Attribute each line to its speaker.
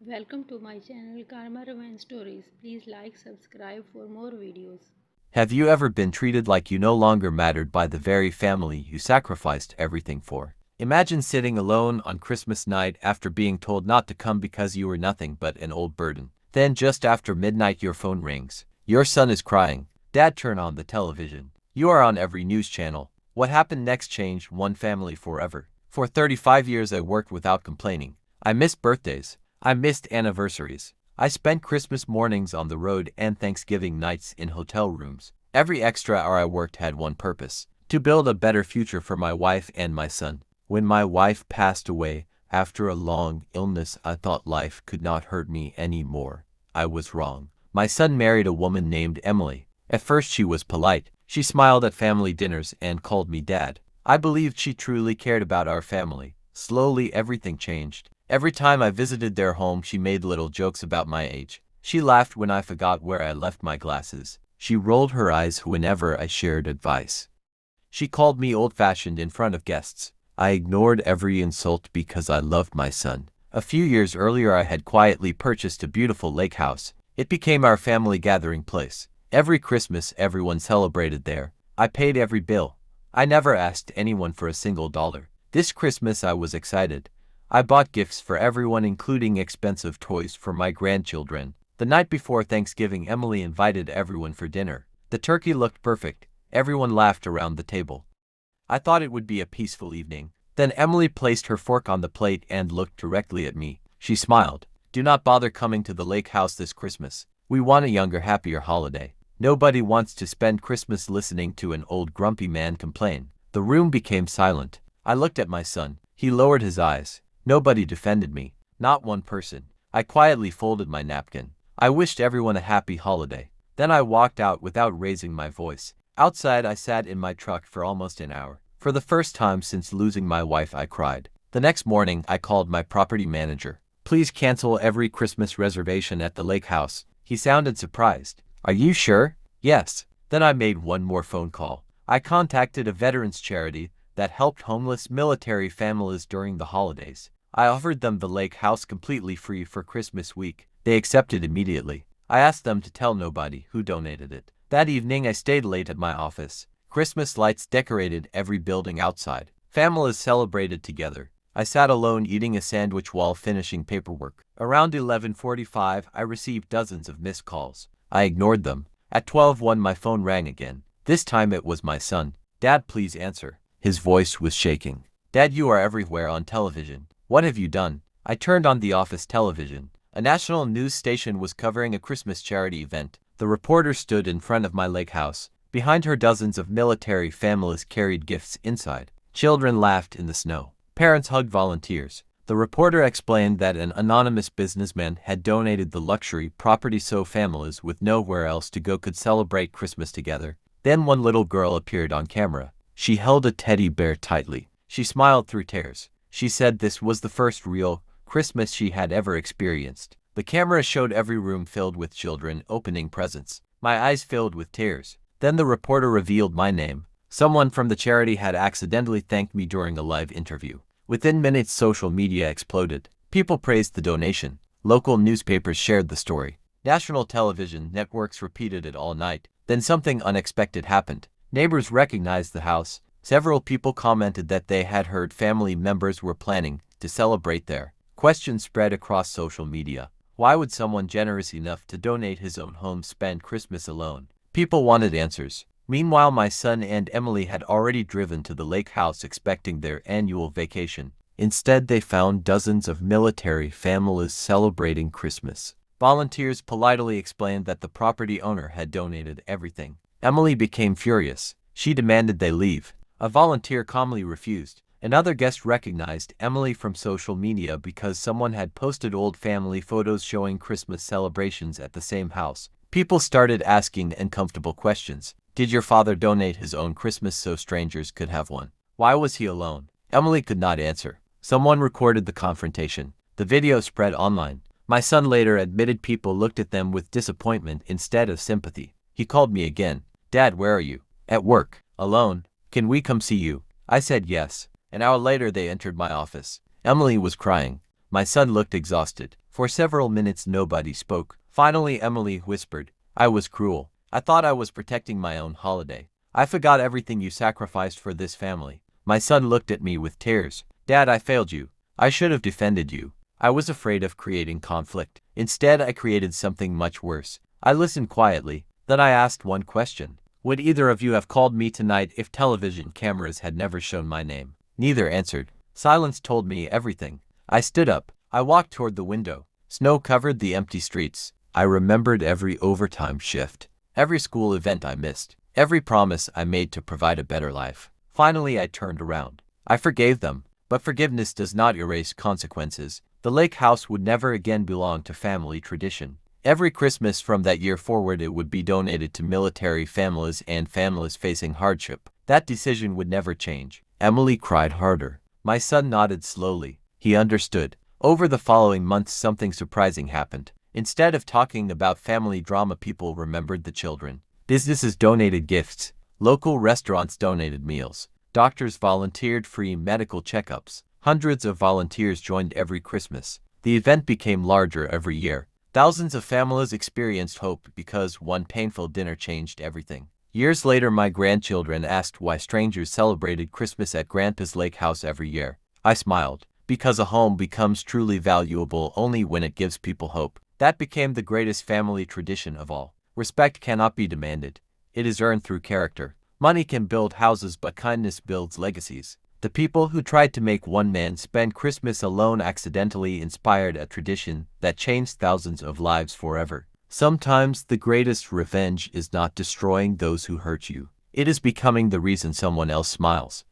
Speaker 1: Welcome to my channel Karma Romance Stories. Please like, subscribe for more videos.
Speaker 2: Have you ever been treated like you no longer mattered by the very family you sacrificed everything for? Imagine sitting alone on Christmas night after being told not to come because you were nothing but an old burden. Then just after midnight your phone rings. Your son is crying. Dad, turn on the television. You are on every news channel. What happened next changed one family forever. For 35 years I worked without complaining. I missed birthdays. I missed anniversaries. I spent Christmas mornings on the road and Thanksgiving nights in hotel rooms. Every extra hour I worked had one purpose: to build a better future for my wife and my son. When my wife passed away after a long illness, I thought life could not hurt me anymore. I was wrong. My son married a woman named Emily. At first she was polite. She smiled at family dinners and called me dad. I believed she truly cared about our family. Slowly everything changed. Every time I visited their home, she made little jokes about my age. She laughed when I forgot where I left my glasses. She rolled her eyes whenever I shared advice. She called me old-fashioned in front of guests. I ignored every insult because I loved my son. A few years earlier I had quietly purchased a beautiful lake house. It became our family gathering place. Every Christmas everyone celebrated there. I paid every bill. I never asked anyone for a single dollar. This Christmas I was excited. I bought gifts for everyone, including expensive toys for my grandchildren. The night before Thanksgiving, Emily invited everyone for dinner. The turkey looked perfect. Everyone laughed around the table. I thought it would be a peaceful evening. Then Emily placed her fork on the plate and looked directly at me. She smiled. "Do not bother coming to the lake house this Christmas. We want a younger, happier holiday. Nobody wants to spend Christmas listening to an old grumpy man complain." The room became silent. I looked at my son. He lowered his eyes. Nobody defended me. Not one person. I quietly folded my napkin. I wished everyone a happy holiday. Then I walked out without raising my voice. Outside I sat in my truck for almost an hour. For the first time since losing my wife I cried. The next morning I called my property manager. "Please cancel every Christmas reservation at the lake house." He sounded surprised. "Are you sure?" "Yes." Then I made one more phone call. I contacted a veterans charity that helped homeless military families during the holidays. I offered them the lake house completely free for Christmas week. They accepted immediately. I asked them to tell nobody who donated it. That evening I stayed late at my office. Christmas lights decorated every building outside. Families celebrated together. I sat alone eating a sandwich while finishing paperwork. Around 11:45 I received dozens of missed calls. I ignored them. At 12:01 my phone rang again. This time it was my son. "Dad, please answer." His voice was shaking. "Dad, you are everywhere on television. What have you done?" I turned on the office television. A national news station was covering a Christmas charity event. The reporter stood in front of my lake house. Behind her dozens of military families carried gifts inside. Children laughed in the snow. Parents hugged volunteers. The reporter explained that an anonymous businessman had donated the luxury property so families with nowhere else to go could celebrate Christmas together. Then one little girl appeared on camera. She held a teddy bear tightly. She smiled through tears. She said this was the first real Christmas she had ever experienced. The camera showed every room filled with children opening presents. My eyes filled with tears. Then the reporter revealed my name. Someone from the charity had accidentally thanked me during a live interview. Within minutes, social media exploded. People praised the donation. Local newspapers shared the story. National television networks repeated it all night. Then something unexpected happened. Neighbors recognized the house. Several people commented that they had heard family members were planning to celebrate there. Questions spread across social media. Why would someone generous enough to donate his own home spend Christmas alone? People wanted answers. Meanwhile, my son and Emily had already driven to the lake house expecting their annual vacation. Instead, they found dozens of military families celebrating Christmas. Volunteers politely explained that the property owner had donated everything. Emily became furious. She demanded they leave. A volunteer calmly refused. Another guest recognized Emily from social media because someone had posted old family photos showing Christmas celebrations at the same house. People started asking uncomfortable questions. Did your father donate his own Christmas so strangers could have one? Why was he alone? Emily could not answer. Someone recorded the confrontation. The video spread online. My son later admitted people looked at them with disappointment instead of sympathy. He called me again. "Dad, where are you?" "At work." "Alone? Can we come see you?" I said yes. An hour later they entered my office. Emily was crying. My son looked exhausted. For several minutes nobody spoke. Finally Emily whispered, "I was cruel. I thought I was protecting my own holiday. I forgot everything you sacrificed for this family." My son looked at me with tears. "Dad, I failed you. I should have defended you. I was afraid of creating conflict. Instead, I created something much worse." I listened quietly. Then I asked one question. "Would either of you have called me tonight if television cameras had never shown my name?" Neither answered. Silence told me everything. I stood up. I walked toward the window. Snow covered the empty streets. I remembered every overtime shift, every school event I missed, every promise I made to provide a better life. Finally, I turned around. I forgave them, but forgiveness does not erase consequences. The lake house would never again belong to family tradition. Every Christmas from that year forward it would be donated to military families and families facing hardship. That decision would never change. Emily cried harder. My son nodded slowly. He understood. Over the following months something surprising happened. Instead of talking about family drama, people remembered the children. Businesses donated gifts. Local restaurants donated meals. Doctors volunteered free medical checkups. Hundreds of volunteers joined every Christmas. The event became larger every year. Thousands of families experienced hope because one painful dinner changed everything. Years later, my grandchildren asked why strangers celebrated Christmas at Grandpa's lake house every year. I smiled. Because a home becomes truly valuable only when it gives people hope. That became the greatest family tradition of all. Respect cannot be demanded. It is earned through character. Money can build houses, but kindness builds legacies. The people who tried to make one man spend Christmas alone accidentally inspired a tradition that changed thousands of lives forever. Sometimes the greatest revenge is not destroying those who hurt you. It is becoming the reason someone else smiles.